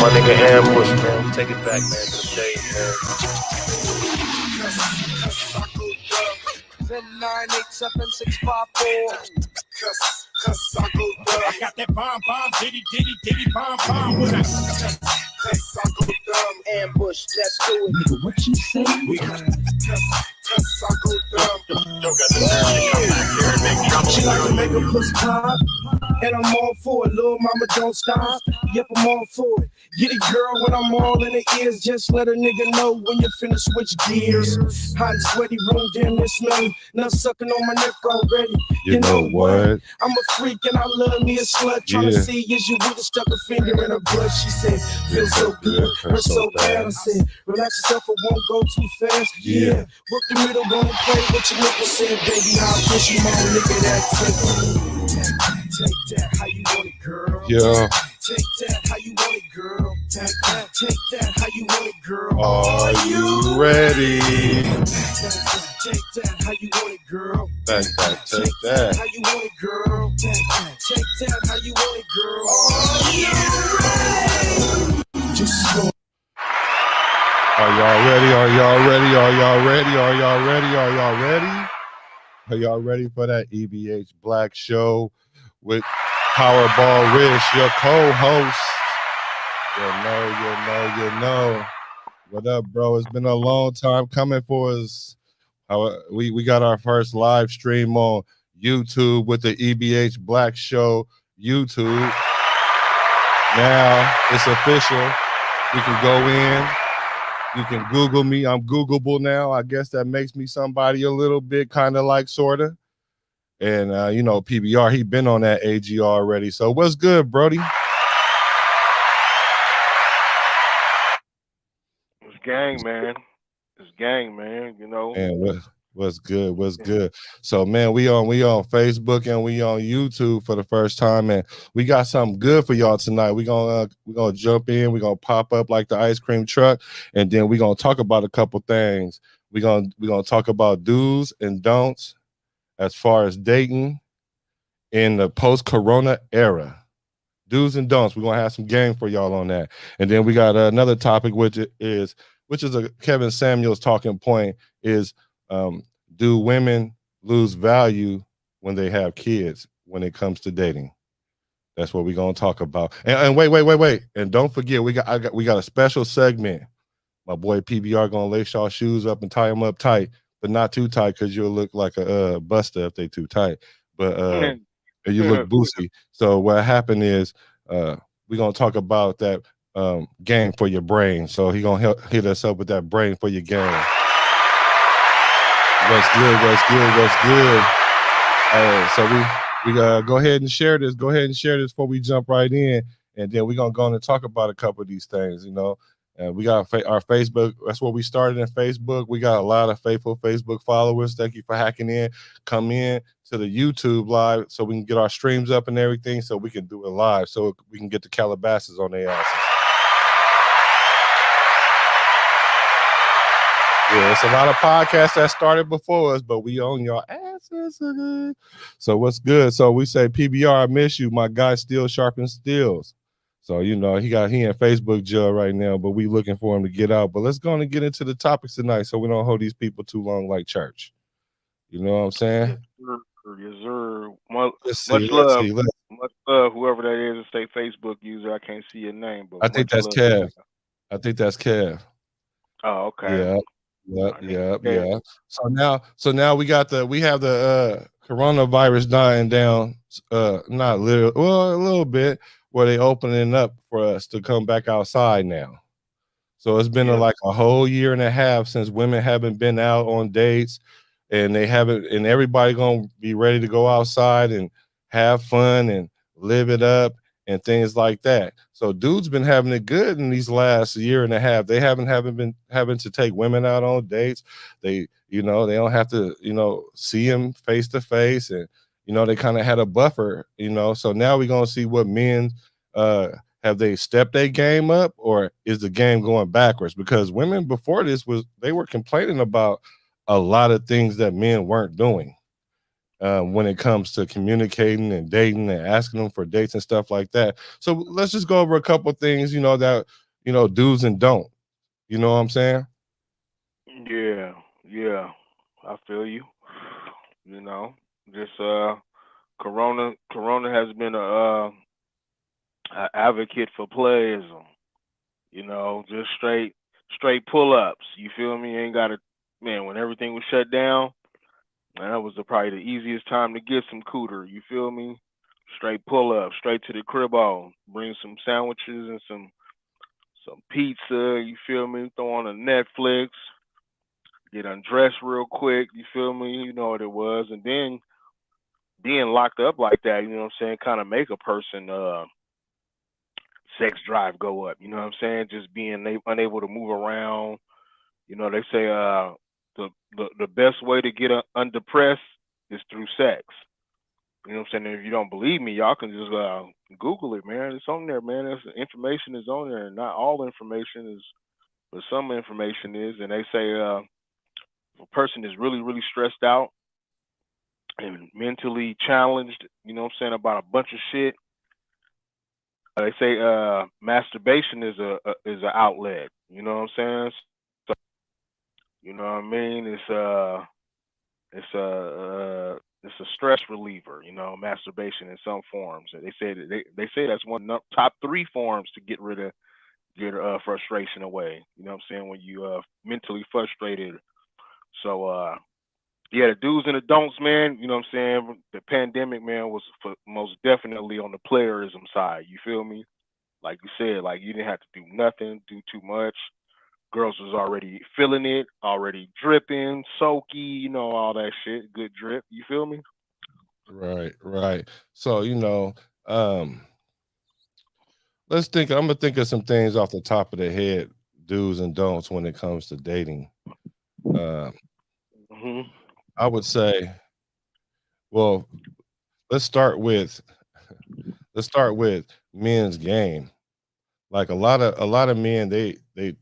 my nigga Ambush, man. We take it back, man, to the days, man. 7987654. I got that bomb, diddy, bomb. When I Ambush, let's do it. Nigga, what you say? We got she like to make a puss pop, and I'm all for it. Little mama don't stop. Yep, I'm all for it. Get it, girl, when I'm all in the ears. Just let a nigga know when you finna switch gears. Hot and sweaty room, damn near smelly. Nut sucking on my neck already. You know what? I'm a freak and I love me a slut. Tryna see is you would have stuck a finger in her butt. She said, feel so good, hurt so bad. I said, relax yourself, it won't go too fast. Yeah, work the middle, gonna play what your nigga said, baby. I'll push you on, nigga, that take that, how you want it, girl. Yeah. Take that, how you want it, girl. Take that, how you want it, girl. Are you ready? Take that, how you want it, girl. Take that, how you want it, girl. Take that, how you want it, girl. Are you ready? Just go. Are y'all ready? Are y'all ready? Are y'all ready? Are y'all ready? Are y'all ready? Are y'all ready for that E.B.H Black Show with Powerball Rich, your co-host? You know. What up, bro? It's been a long time coming for us. We got our first live stream on YouTube with the E.B.H Black Show YouTube. Now it's official. We can go in. You can Google me. I'm Googleable now. I guess that makes me somebody a little bit kind of like sorta. And you know, PBR, he been on that AG already. So what's good, Brody? It's gang, man. You know. And what's good? What's good? So man, we on Facebook and we on YouTube for the first time, and we got something good for y'all tonight. We're gonna jump in, we're gonna pop up like the ice cream truck, and then we're gonna talk about a couple things. We're gonna talk about do's and don'ts as far as dating in the post-corona era. Do's and don'ts. We're gonna have some game for y'all on that. And then we got another topic, which is a Kevin Samuels talking point, is do women lose value when they have kids when it comes to dating? That's what we're gonna talk about. And wait. And don't forget, we got a special segment. My boy PBR gonna lace y'all shoes up and tie them up tight, but not too tight because you'll look like a buster if they too tight. But you look boosty. So what happened is we're gonna talk about that game for your brain. So he gonna hit us up with that brain for your game. What's good? So we go ahead and share this. Go ahead and share this before we jump right in, and then we're gonna go on and talk about a couple of these things. You know, we got our Facebook. That's what we started in Facebook. We got a lot of faithful Facebook followers. Thank you for hacking in. Come in to the YouTube live so we can get our streams up and everything, so we can do it live, so we can get the Calabasas on their asses. Yeah, it's a lot of podcasts that started before us, but we own your asses. So what's good? So we say, PBR, I miss you. My guy still sharpens steels. So, you know, he in Facebook jail right now, but we looking for him to get out. But let's go on and get into the topics tonight so we don't hold these people too long like church. You know what I'm saying? Yes, sir. Much love, whoever that is, say Facebook user. I can't see your name, but I think that's Kev. Oh, okay. Yeah. So now we have the coronavirus dying down. Not literally, well, a little bit, where they opening up for us to come back outside now. So it's been like a whole year and a half since women haven't been out on dates, and and everybody gonna be ready to go outside and have fun and live it up and things like that. So dudes been having it good in these last year and a half. They haven't been having to take women out on dates. They don't have to, see them face to face, and they kind of had a buffer, So now we're gonna see what men have they stepped their game up, or is the game going backwards? Because women before this they were complaining about a lot of things that men weren't doing. when it comes to communicating and dating and asking them for dates and stuff like that. So let's just go over a couple things, that do's and don't. You know what I'm saying? Yeah, yeah. I feel you. You know, just Corona has been a advocate for playism. Just straight pull ups. You feel me? Ain't got to man. When everything was shut down, man, that was probably the easiest time to get some cooter. You feel me? Straight pull up, straight to the crib on. Bring some sandwiches and some pizza. You feel me? Throw on a Netflix. Get undressed real quick. You feel me? You know what it was, and then being locked up like that. You know what I'm saying? Kind of make a person sex drive go up. You know what I'm saying? Just being unable to move around. They say the best way to get undepressed is through sex. You know what I'm saying? And if you don't believe me, y'all can just Google it, man. It's on there, man. Information is on there. Not all information is, but some information is. And they say if a person is really, really stressed out and mentally challenged, you know what I'm saying, about a bunch of shit, they say masturbation is a outlet. You know what I'm saying? So, you know what I mean? It's a stress reliever. Masturbation in some forms. They say that's one of the top three forms to get rid of get frustration away. You know what I'm saying? When you mentally frustrated. So yeah, the do's and the don'ts, man. You know what I'm saying? The pandemic, man, was most definitely on the playerism side. You feel me? Like you said, like you didn't have to do nothing, do too much. Girls was already feeling it, already dripping, soaky, all that shit. Good drip. You feel me? Right, right. So, um, I'm gonna think of some things off the top of the head, do's and don'ts when it comes to dating. Um, hmm I would say, well, let's start with let's start with men's game. Like a lot of men, they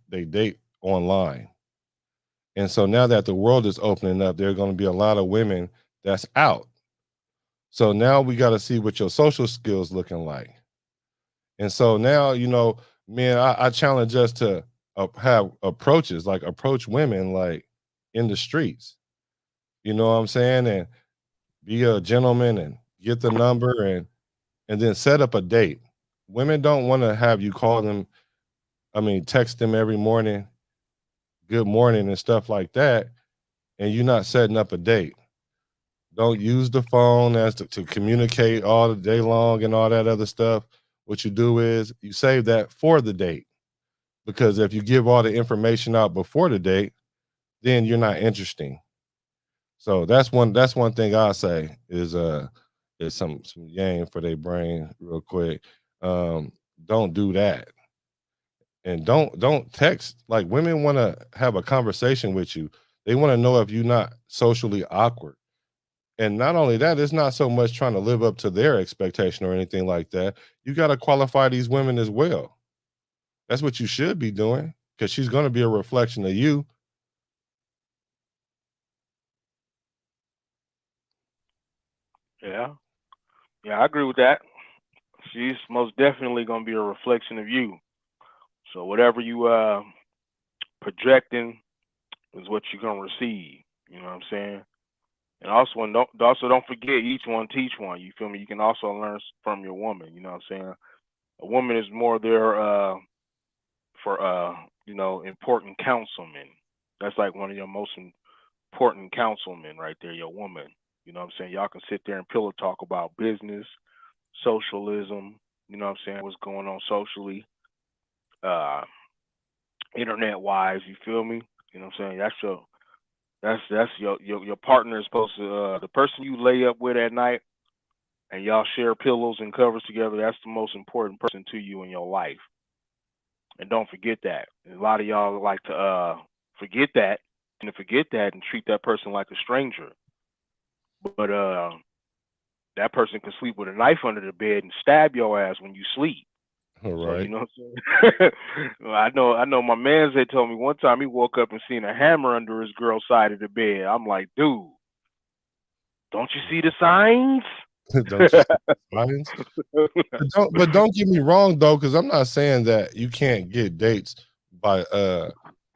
date online. And so now that the world is opening up, there are going to be a lot of women that's out. So now we got to see what your social skills looking like. And so now, man, I challenge us to have approaches, like approach women like in the streets. You know what I'm saying? And be a gentleman and get the number and then set up a date. Women don't want to have you call them, text them every morning, good morning and stuff like that, and you're not setting up a date. Don't use the phone as to communicate all the day long and all that other stuff. What you do is you save that for the date, because if you give all the information out before the date, then you're not interesting. So that's one thing I say is some yang for their brain real quick. Um, don't do that. And don't text. Like, women want to have a conversation with you. They want to know if you're not socially awkward. And not only that, it's not so much trying to live up to their expectation or anything like that. You got to qualify these women as well. That's what you should be doing, because she's going to be a reflection of you. Yeah, yeah, I agree with that. She's most definitely gonna be a reflection of you. So whatever you projecting is what you're gonna receive. You know what I'm saying? And also don't forget, each one teach one. You feel me? You can also learn from your woman. You know what I'm saying? A woman is more there for important councilmen. That's like one of your most important councilmen right there, your woman. You know what I'm saying? Y'all can sit there and pillow talk about business, socialism. You know what I'm saying? What's going on socially, uh, internet wise. You feel me? You know what I'm saying? That's your partner is supposed to the person you lay up with at night, and y'all share pillows and covers together. That's the most important person to you in your life. And don't forget that. A lot of y'all like to forget that and to forget that and treat that person like a stranger. But that person can sleep with a knife under the bed and stab your ass when you sleep. All So you right. know what I'm saying? Well, I know my man's had told me one time he woke up and seen a hammer under his girl's side of the bed. I'm like, dude, Don't you see the signs? Don't you see the signs? But don't get me wrong though, because I'm not saying that you can't get dates by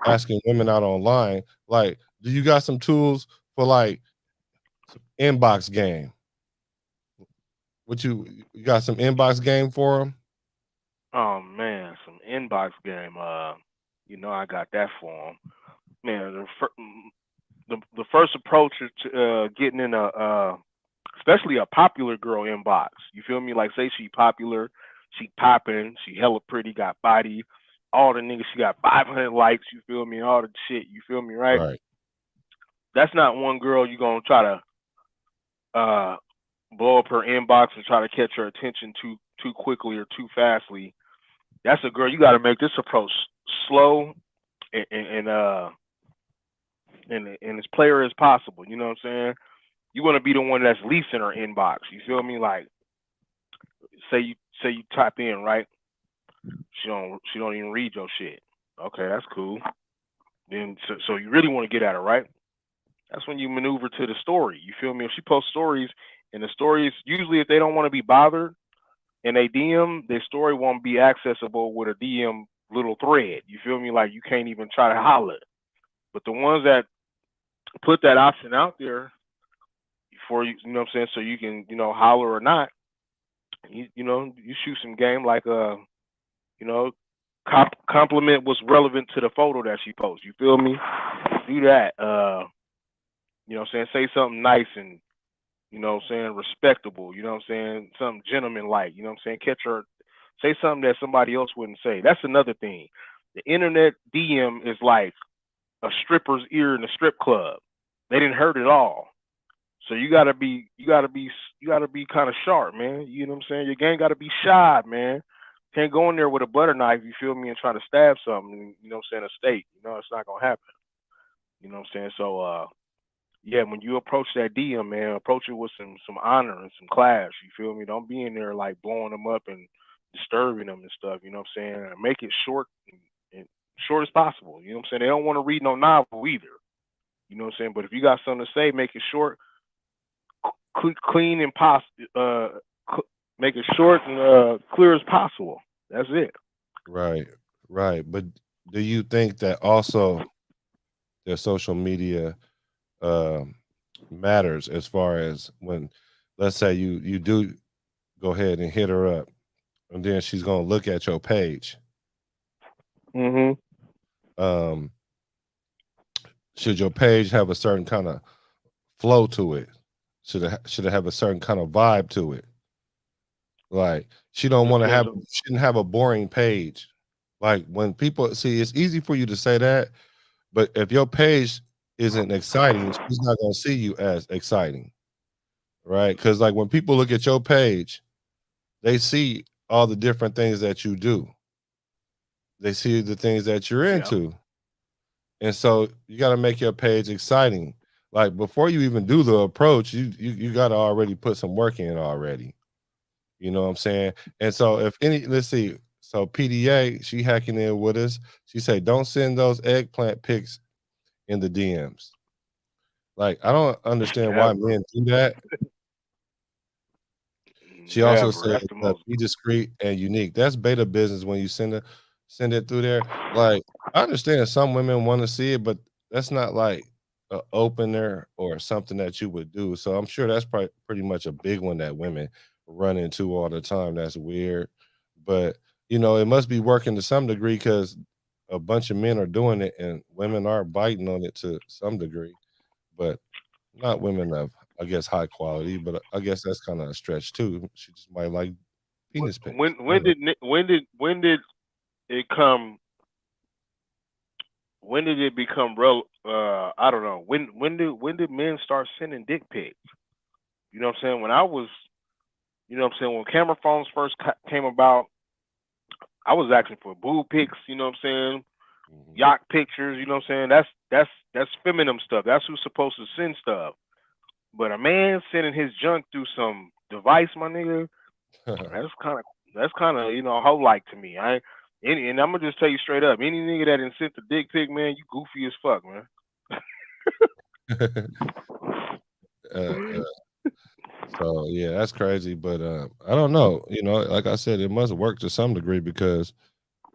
asking women out online. Like, do you got some tools for like inbox game? What you got some inbox game for them? Oh man, some inbox game. I got that for him. Man, the first approach to getting in especially a popular girl inbox. You feel me? Like say she popular, she popping, she hella pretty, got body, all the niggas she got 500 likes. You feel me? All the shit. You feel me? Right? Right, That's not one girl you gonna try to uh blow up her inbox and try to catch her attention too quickly or too fastly. That's a girl you got to make this approach slow and and as player as possible. You know what I'm saying? You want to be the one that's least in her inbox. You feel me? Like say you type in right, she don't even read your shit. Okay, that's cool. Then so you really want to get at her right? That's when you maneuver to the story. You feel me? If she posts stories and the stories usually if they don't want to be bothered in a DM, their story won't be accessible with a DM little thread. You feel me? Like you can't even try to holler. But the ones that put that option out there before you know what I'm saying, so you can, holler or not, you shoot some game like you know, compliment what's relevant to the photo that she posts. You feel me? Do that. What I'm saying, say something nice and what I'm saying, respectable, what I'm saying, something gentleman like, what I'm saying, catch her say something that somebody else wouldn't say. That's another thing. The internet DM is like a stripper's ear in a strip club. They didn't hurt it all. So you gotta be kind of sharp, man. You know what I'm saying? Your game gotta be shot, man. Can't go in there with a butter knife, you feel me, and try to stab something, you know what I'm saying, a steak. It's not gonna happen. You know what I'm saying? So yeah, when you approach that DM, man, approach it with some honor and some class, you feel me? Don't be in there like blowing them up and disturbing them and stuff, you know what I'm saying? Make it short and short as possible. You know what I'm saying? They don't want to read no novel either. You know what I'm saying? But if you got something to say, make it short, clean and make it short and clear as possible. That's it. right, right. But do you think that also their social media um matters as far as when, let's say you do go ahead and hit her up, and then she's gonna look at your page. Mhm. Um, should your page have a certain kind of flow to it? Should it have a certain kind of vibe to it? Like she don't want to Depends have on. she didn't have a boring page. Like when people see, it's easy for you to say that, but if your page isn't exciting, she's not gonna see you as exciting, right? Because like when people look at your page, they see all the different things that you do. They see the things that you're Yeah. into. And so you got to make your page exciting. Like before you even do the approach, you got to already put some work in already. You know what I'm saying? And so if any, let's see, so PDA, she hacking in with us. She said, don't send those eggplant pics in the DMs. Like I don't understand why Never. men do that. She also Never. said, That's the most. "Be discreet and unique." That's beta business when you send it through there. Like I understand some women want to see it, but that's not like a opener or something that you would do. So I'm sure that's probably pretty much a big one that women run into all the time. That's weird, but it must be working to some degree because a bunch of men are doing it and women are biting on it to some degree, but not women of, I guess, high quality, but I guess that's kind of a stretch too. She just might like penis pics. I don't know. When did it come? When did it become real? I don't know. When did men start sending dick pics? You know what I'm saying? When I was, what I'm saying, when camera phones first came about, I was asking for boob pics. You know what I'm saying? Mhm. Yacht pictures. You know what I'm saying? That's feminine stuff. That's who's supposed to send stuff. But a man sending his junk through some device, my nigga, that's kind of hoe like to me. And I'm gonna just tell you straight up, any nigga that done sent the dick pic, man, you goofy as fuck, man. uh, So yeah, that's crazy. But I don't know. You know, like I said, it must work to some degree because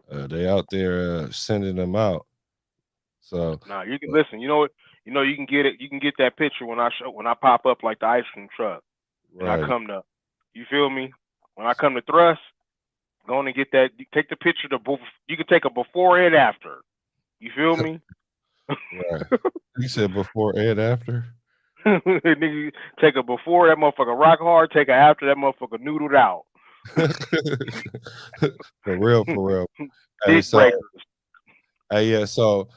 they out there sending them out. So Now you can listen. You know what? You know you can get it. You can get that picture when I pop up like the ice cream truck, and I right. come to. You feel me? When I come to thrust, go on and get that. You take the picture. You can take a before and after. You feel me? Right. You said before and after? Nigga, take a before that motherfucker rock hard. Take a after that motherfucker noodled out. For real, for real. Hey, Dick so breakers. yeah, so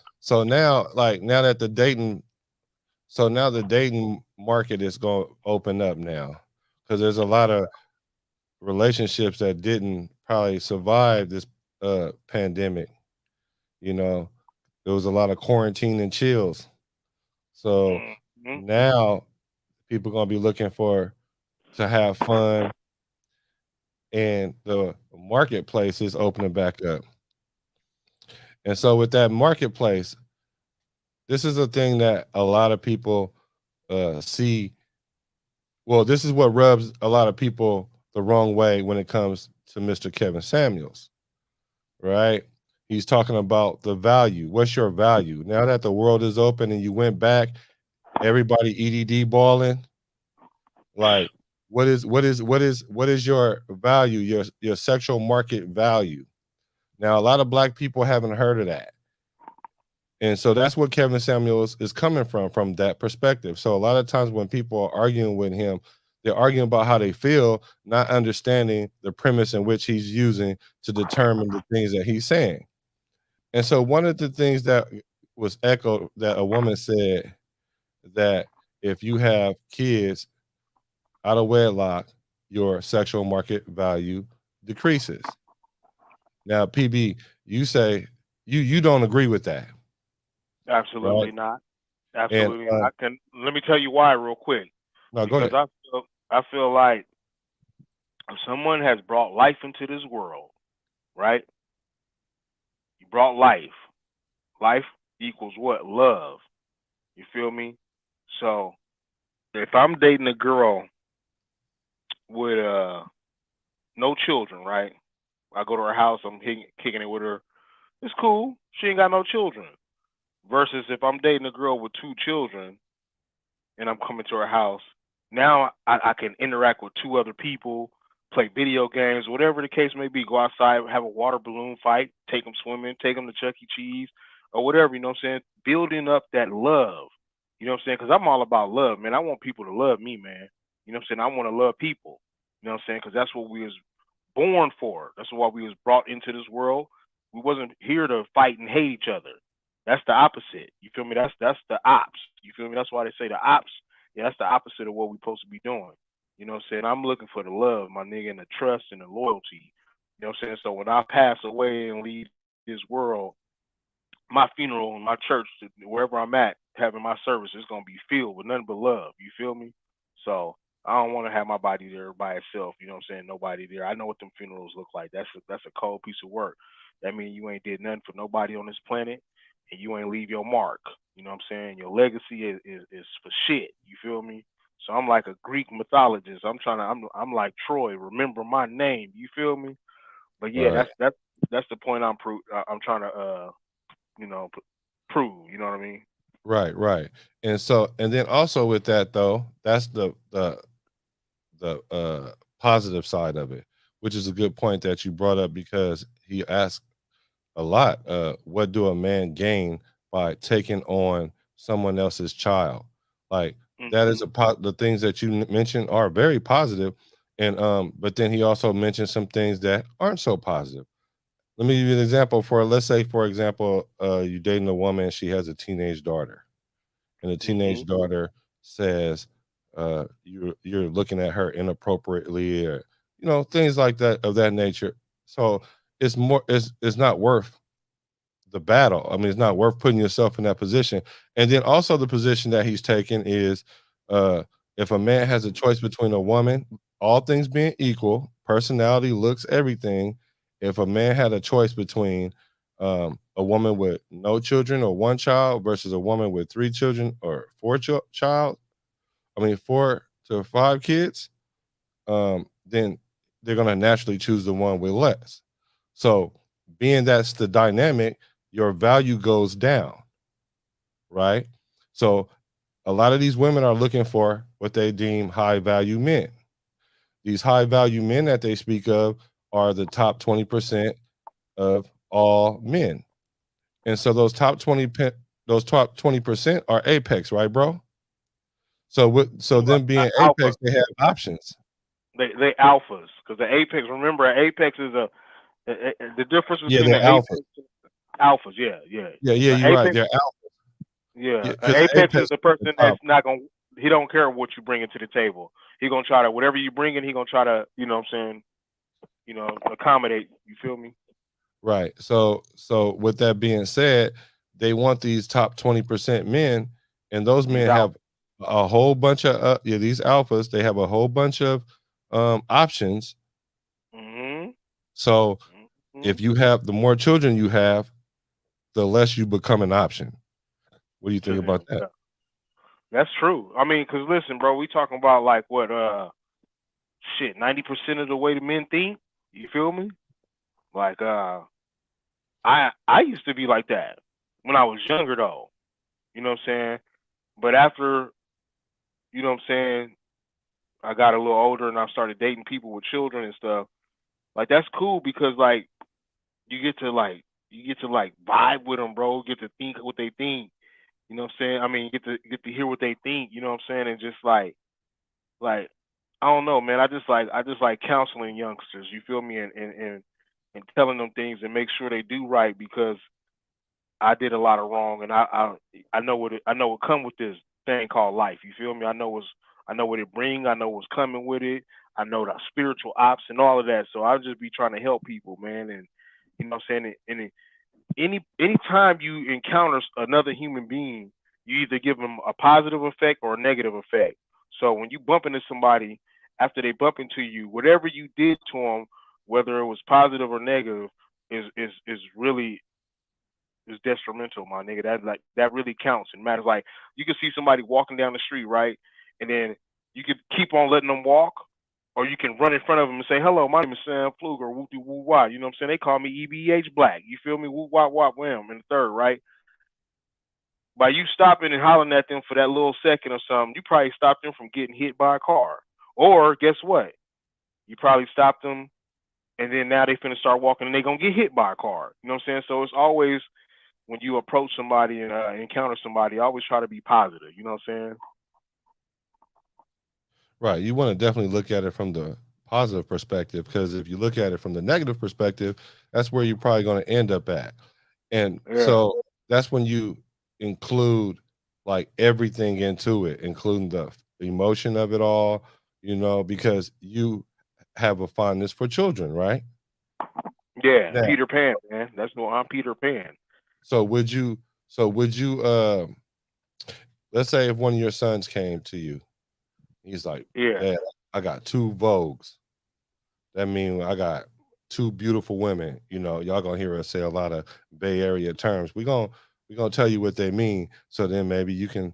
now like now that the dating so now the dating market is going to open up now because there's a lot of relationships that didn't probably survive this pandemic. You know, there was a lot of quarantine and chills. So Mm-hmm. now people gonna be looking for to have fun, and the marketplace is opening back up. And so with that marketplace, this is a thing that a lot of people see. Well, this is what rubs a lot of people the wrong way when it comes to Mr. Kevin Samuels, right? He's talking about the value. What's your value? Now that the world is open and you went back, everybody EDD balling, like what is your value, your sexual market value? Now a lot of black people haven't heard of that. And so that's what Kevin Samuels is coming from that perspective. So a lot of times when people are arguing with him, they're arguing about how they feel, not understanding the premise in which he's using to determine the things that he's saying. And so one of the things that was echoed that a woman said that if you have kids out of wedlock, your sexual market value decreases. Now, PB, you say you don't agree with that, Absolutely right? not. And Absolutely. I can. Let me tell you why real quick. no, go Because ahead. I feel like if someone has brought life into this world, right? You brought life. Life equals what? Love. You feel me? So if I'm dating a girl with no children, right? I go to her house, kicking it with her. It's cool. She ain't got no children. Versus if I'm dating a girl with two children and I'm coming to her house, now I can interact with two other people, play video games, whatever the case may be. Go outside, have a water balloon fight, take them swimming, take them to Chuck E. Cheese, or whatever. You know what I'm saying? Building up that love. You know what I'm saying? Because I'm all about love, man. I want people to love me, man. You know what I'm saying? I want to love people. You know what I'm saying? Because that's what we was born for. That's why we was brought into this world. We wasn't here to fight and hate each other. That's the opposite. You feel me? That's the ops. You feel me? That's why they say the ops. Yeah, that's the opposite of what we're supposed to be doing. You know what I'm saying? I'm looking for the love, my nigga, and the trust and the loyalty. You know what I'm saying? So when I pass away and leave this world, my funeral and my church, wherever I'm at, having my service is gonna be filled with nothing but love. You feel me? So I don't want to have my body there by itself. You know what I'm saying? Nobody there. I know what them funerals look like. That's a cold piece of work. That means you ain't did nothing for nobody on this planet, and you ain't leave your mark. You know what I'm saying? Your legacy is for shit. You feel me? So I'm like a Greek mythologist. I'm like Troy. Remember my name. You feel me? But yeah, Right, that's the point I'm trying to you know prove. You know what I mean? right, right. And so, and then also with that though, that's the positive side of it, which is a good point that you brought up because he asked a lot. What do a man gain by taking on someone else's child? Like that is Hmm. the things that you mentioned are very positive, and but then he also mentioned some things that aren't so positive. Let me give you an example. For let's say, for example, you dating a woman, she has a teenage daughter, and the teenage Hmm. daughter says you're looking at her inappropriately, or things like that of that nature. So it's not worth the battle. I mean, it's not worth putting yourself in that position. And then also the position that he's taking is uh if a man has a choice between a woman, all things being equal, personality, looks, everything, if a man had a choice between a woman with no children or one child versus a woman with three children or four child, I mean 4 to 5 kids, then they're gonna naturally choose the one with less. So being that's the dynamic, your value goes down, right? So a lot of these women are looking for what they deem high value men. These high value men that they speak of are the top 20% of all men. And so those top 20% are apex, right, bro? So them being Alpha. apex, they have options. They alphas because the apex. Remember, an apex is the difference Yeah, between the they're alphas. apex and alphas. Yeah, yeah. Yeah, yeah, An you're right. apex. They're alpha. Yeah, Yeah, an because the apex is apex the is the person that's top. not gonna. He don't care what you bring into the table. He gonna try to whatever you bring in. He gonna try to what I'm saying. Accommodate. You feel me? Right. So with that being said, they want these top 20% men, and those These men have alphas. a whole bunch of yeah, these alphas, they have a whole bunch of options. Mhm. So if Mhm. you have the more children you have, the less you become an option. What do you think To about them. that? Yeah, that's true. I mean, cause listen, bro, we talking about like what shit 90% of the way the men think. You feel me? Like I used to be like that when I was younger though. You know what I'm saying? But after, what I'm saying, I got a little older and I started dating people with children and stuff. Like that's cool because like you get to like you get to like vibe with them, bro. Get to think what they think. You know what I'm saying? I mean, get to hear what they think. You know what I'm saying? And just like I don't know, man. I just like counseling youngsters. You feel me? And telling them things and make sure they do right because I did a lot of wrong, and I know I know what come with this thing called life. You feel me? I know what it bring. I know what's coming with it. I know the spiritual ops and all of that. So I'll just be trying to help people, man. And what I'm saying, and anytime you encounter another human being, you either give them a positive effect or a negative effect. So when you bump into somebody, after they bump into you, whatever you did to them, whether it was positive or negative, is really is detrimental, my nigga. That really counts and matters. Like you can see somebody walking down the street, right, and then you could keep on letting them walk, or you can run in front of them and say, "Hello, my name is Sam Pfluger, woo woo wah." You know what I'm saying? They call me E.B.H. Black. You feel me? Woo wah wah wham in the third, right? By you stopping and hollering at them for that little second or something, you probably stopped them from getting hit by a car. Or guess what? You probably stopped them, and then now they finna start walking and they gonna get hit by a car. You know what I'm saying? So it's always when you approach somebody and encounter somebody, always try to be positive. You know what I'm saying? Right. You want to definitely look at it from the positive perspective because if you look at it from the negative perspective, that's where you're probably going to end up at. And Yeah, so that's when you include like everything into it, including the emotion of it all, because you have a fondness for children, right? yeah. Now, Peter Pan, man. That's what I'm Peter Pan. so would you let's say if one of your sons came to you, he's like, Yeah, Dad, I got two Vogues. That means I got two beautiful women. Y'all gonna hear us say a lot of Bay Area terms. We gonna tell you what they mean, so then maybe you can,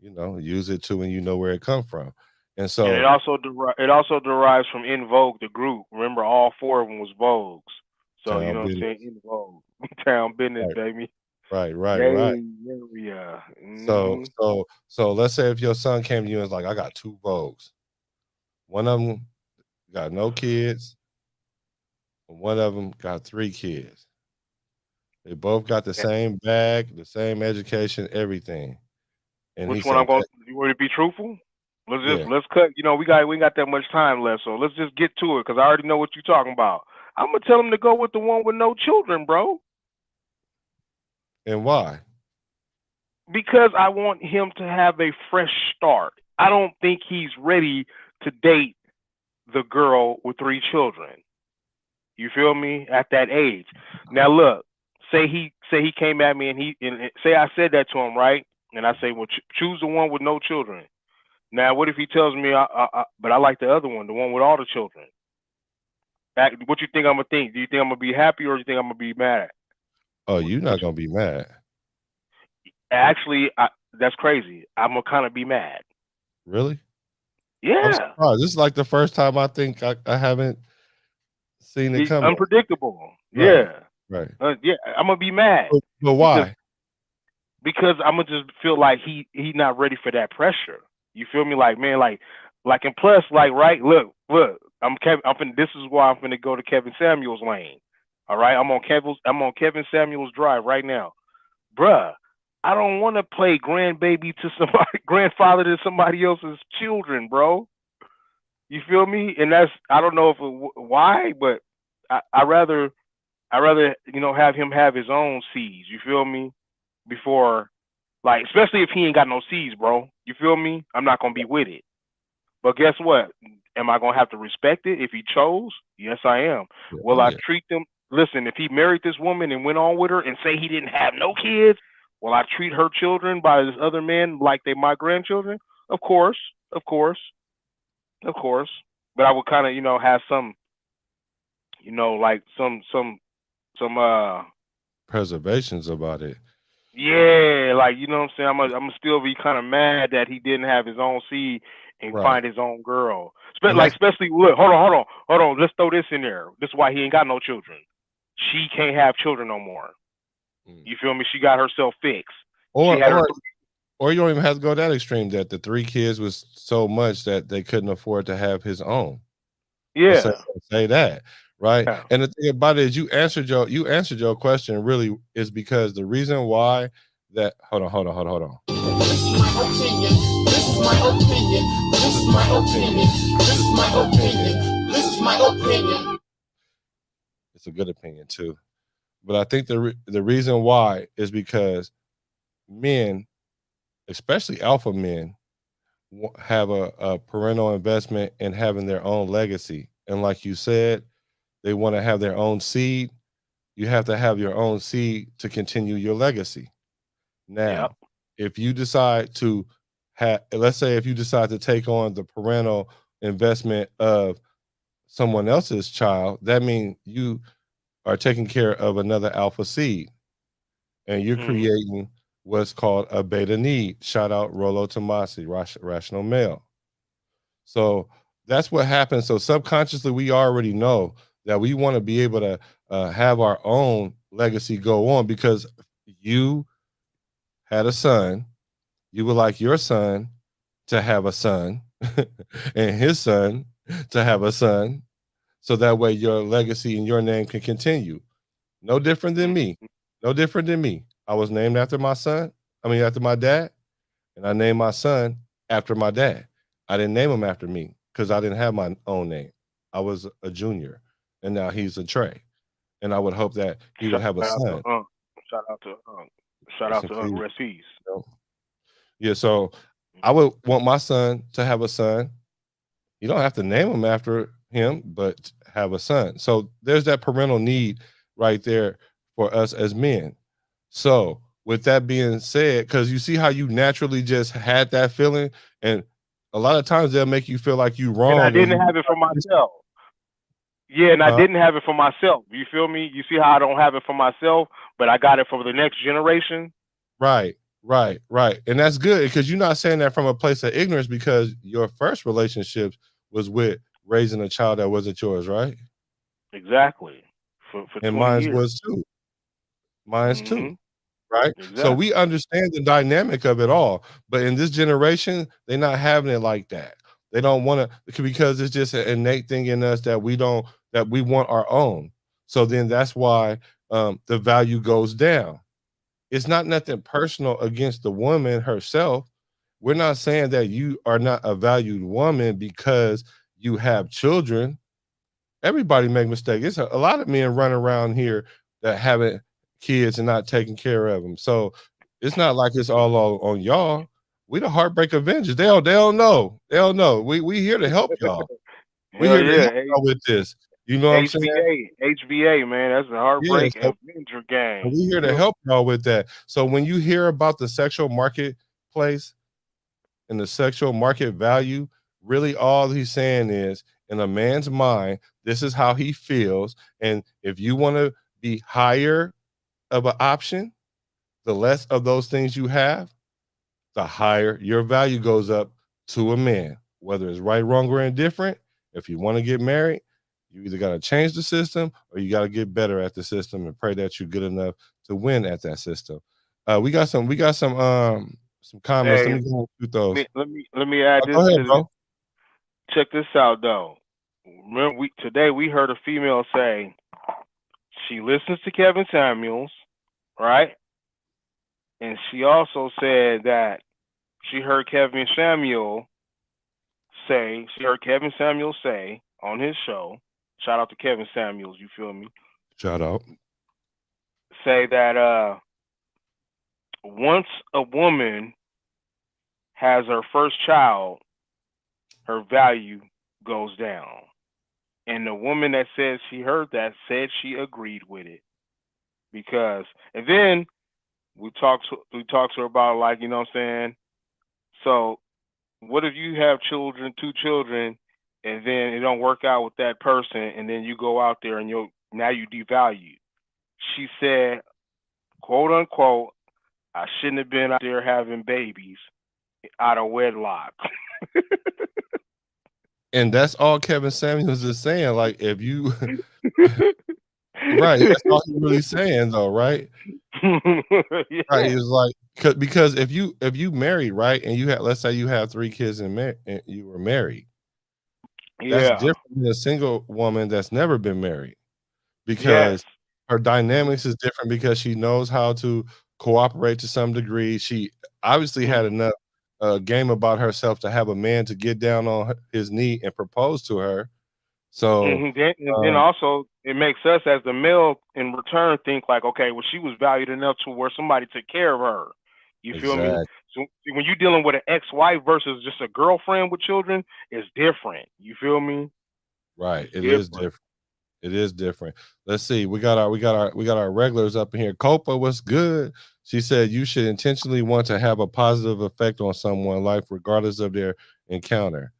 use it too, and you know where it come from. And and so, it also derives from In Vogue, the group. Remember, all four of them was Vogues. So you town know what I'm saying? business, In Vogue, town business, right, baby. right, right, right. Bay Area. So, Mhm. so, so let's say if your son came to you and was like, I got two Vogues. One of them got no kids, and one of them got three kids. They both got the same bag, the same education, everything. And he Which one I'm say, going? You want to be truthful? yeah. Let's cut. We ain't got that much time left, so let's just get to it because I already know what you're talking about. I'm gonna tell him to go with the one with no children, bro, And why? because I want him to have a fresh start. I don't think he's ready to date the girl with three children. You feel me? At that age. Now look, say he came at me and say I said that to him, right? And I say, well, choose the one with no children. Now, what if he tells me, but I like the other one, the one with all the children? What you think I'm gonna think? Do you think I'm gonna be happy or do you think I'm gonna be mad? Oh, What, you're what not you, gonna be mad. actually, that's crazy. I'm gonna kind of be mad. Really? I'm Yeah, surprised. This is like the first time I think I haven't seen it it's coming. unpredictable. Right, Yeah, right. yeah. I'm gonna be mad But because why? I'm gonna just feel like he not ready for that pressure. You feel me? Like man, and plus like right. Look. I'm Kevin. This is why I'm gonna go to Kevin Samuels lane. All right, I'm on Kevin Samuels drive right now, bruh. I don't want to play grandbaby to somebody, grandfather to somebody else's children, bro. You feel me? And that's I don't know if why, but I rather have him have his own seeds. You feel me? Before like especially if he ain't got no seeds, bro. You feel me? I'm not gonna be with it. But guess what? Am I gonna have to respect it if he chose? Yes, I am. Yeah. Will Oh I yeah. treat them? Listen, if he married this woman and went on with her and say he didn't have no kids, will I treat her children by this other man like they my grandchildren? Of course, of course, of course. But I would kind of have some like some Preservations about it. yeah, like what I'm saying. I'm gonna still be kind of mad that he didn't have his own seed and Right. find his own girl. And Like that's especially look, hold on. Let's throw this in there. This is why he ain't got no children. She can't have children no more. mm. You feel me? She got herself fixed. She or had her or or you don't even have to go that extreme that the three kids was so much that they couldn't afford to have his own. Let's say, yeah. say that, right? Yeah. And the thing about it is you answered your question really is because the reason why that hold on. This is my opinion. This is my opinion. This is my opinion. This is my opinion. This is my opinion. It's a good opinion too. But I think the reason why is because men, especially alpha men, have a parental investment in having their own legacy. And like you said, they want to have their own seed. You have to have your own seed to continue your legacy. Yep. Now, if you decide to let's say if you decide to take on the parental investment of someone else's child, that means you are taking care of another alpha seed and you're Mm-hmm. creating what's called a beta need. Shout out Rolo Tomasi, rational male. So that's what happens. So subconsciously, we already know that we want to be able to have our own legacy go on because you had a son, you would like your son to have a son and his son to have a son. So that way your legacy and your name can continue. No different than me. No different than me. I was named after my son. I mean, after my dad, and I named my son after my dad. I didn't name him after me because I didn't have my own name. I was a junior, and now he's a Trey. And I would hope that he would Shout have a out to son. Unc. Shout out to Unc. Shout Rest out in to Unc. peace. Rest peace. You know? Yeah, so I would want my son to have a son. You don't have to name him after him, but have a son. So there's that parental need right there for us as men. So with that being said, because you see how you naturally just had that feeling, and a lot of times they'll make you feel like you And I wrong, and didn't you have it for myself. Yeah, and I huh? didn't have it for myself. You feel me? You see how I don't have it for myself, but I got it for the next generation? Right, right, and that's good because you're not saying that from a place of ignorance because your first relationship was with raising a child that wasn't yours, right? Exactly. For And 20 mine's years. was too. Mine's too. Mhm. Right? So we Exactly. understand the dynamic of it all. But in this generation, they're not having it like that. They don't want to because it's just an innate thing in us that we want our own. So then that's why the value goes down. It's not nothing personal against the woman herself. We're not saying that you are not a valued woman because you have children. Everybody make mistakes. It's a lot of men running around here that haven't kids and not taking care of them. So it's not like it's all on y'all. We the heartbreak Avengers. They don't know. They don't know. We here to help y'all. We Hell here to help yeah. y'all with this. You know what I'm saying? HVA, man. That's a Yeah. heartbreak So Avenger gang. we You here to feel help y'all with that. So when you hear about the sexual marketplace and the sexual market value, really all he's saying is in a man's mind, this is how he feels. And if you want to be higher of an option, the less of those things you have, the higher your value goes up to a man. whether it's right, wrong, or indifferent. If you want to get married, you either got to change the system or you got to get better at the system and pray that you're good enough to win at that system. We got some comments. Let Hey, me go through those. let me add this Go ahead, to this. bro. Check this out though. Remember, today we heard a female say she listens to Kevin Samuels, right? And she also said that she heard Kevin Samuel Kevin Samuels say on his show. Shout out to Kevin Samuels, you feel me? Shout out. Say that once a woman has her first child, her value goes down. And the woman that said she heard that said she agreed with it because, and then we talked to her about, like, you know what I'm saying. So what if you have children, two children, and then it don't work out with that person, and then you go out there and you devalue. She said, quote unquote, I shouldn't have been out there having babies out of wedlock. And that's all Kevin Samuels is saying. Like, if you right, that's all he's really saying, though, right? Right. Yeah. He was like, because if you married, right, and you had, let's say you have 3 kids and you were married, that's Yeah. different than a single woman that's never been married Yes. because her dynamics is different because she knows how to cooperate to some degree. She obviously had Mm-hmm. enough game about herself to have a man to get down on his knee and propose to her. So, And then um, also it makes us as the male in return think like, okay, well, she was valued enough to where somebody took care of her. You feel me? exactly So when you're dealing with an ex-wife versus just a girlfriend with children, it's different. You feel me? right. It's It is different. different. It is different. Let's see. We got our regulars up in here. Copa, what's good? She said you should intentionally want to have a positive effect on someone's life, regardless of their encounter.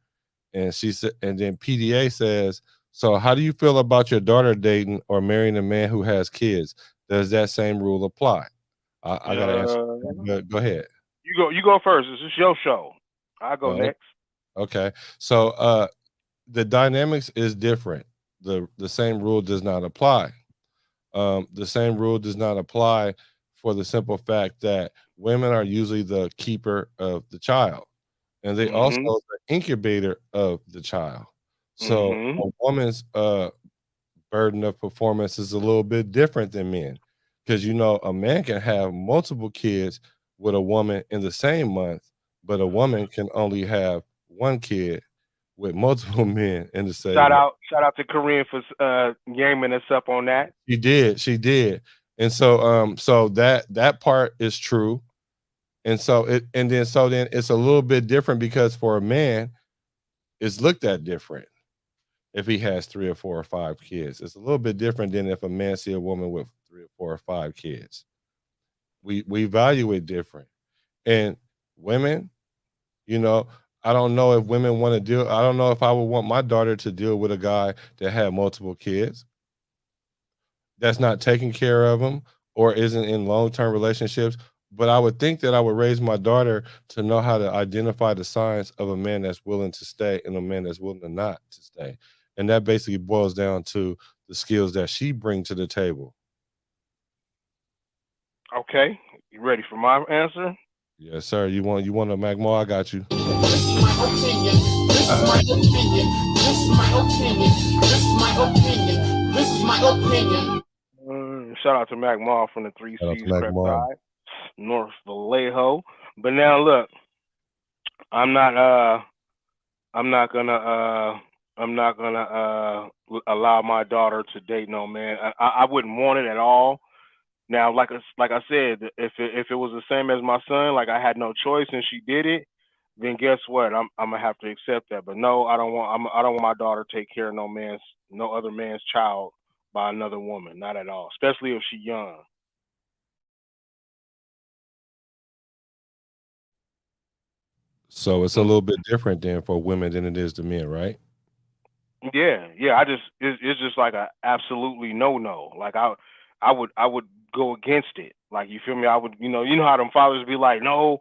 And she said, and then PDA says, so how do you feel about your daughter dating or marrying a man who has kids? Does that same rule apply? I gotta answer. Uh, Go ahead. you go first. This is your show. I go Oh, next. okay. So the dynamics is different. The same rule does not apply. The same rule does not apply for the simple fact that women are usually the keeper of the child, and they also Mhm. the incubator of the child. So Mhm. a woman's burden of performance is a little bit different than men, because a man can have multiple kids with a woman in the same month, but a woman can only have one kid with multiple men in the Shout same month. out, shout out to Korean for gaming us up on that. She did. And so that part is true. And then it's a little bit different because for a man, it's looked at different if he has 3 or 4 or 5 kids. It's a little bit different than if a man see a woman with 3 or 4 or 5 kids. We value it different. And women, you know, I don't know if women want to deal. I don't know if I would want my daughter to deal with a guy that had multiple kids, that's not taking care of them or isn't in long-term relationships. But I would think that I would raise my daughter to know how to identify the signs of a man that's willing to stay and a man that's willing to not to stay. And that basically boils down to the skills that she brings to the table. Okay, you ready for my answer? Yes, sir. You want a Magma? I got you. This is my opinion. This is my opinion. This is my opinion. This is my opinion. This is my opinion. Shout out to Mac Mall from the Three Shout out to C's Magma. Preside, North Vallejo. But now look, I'm not I'm not gonna allow my daughter to date no man. I wouldn't want it at all. Now, like I said, if it was the same as my son, like I had no choice and she did it, then guess what? I'm gonna have to accept that. But no, I don't want my daughter to take care of no other man's child by another woman, not at all. Especially if she young. So it's a Mm. little bit different then for women than it is to men, right? Yeah, yeah. It's just like a absolutely no. Like I would go against it. Like, you feel me? I would, you know how them fathers be like, no,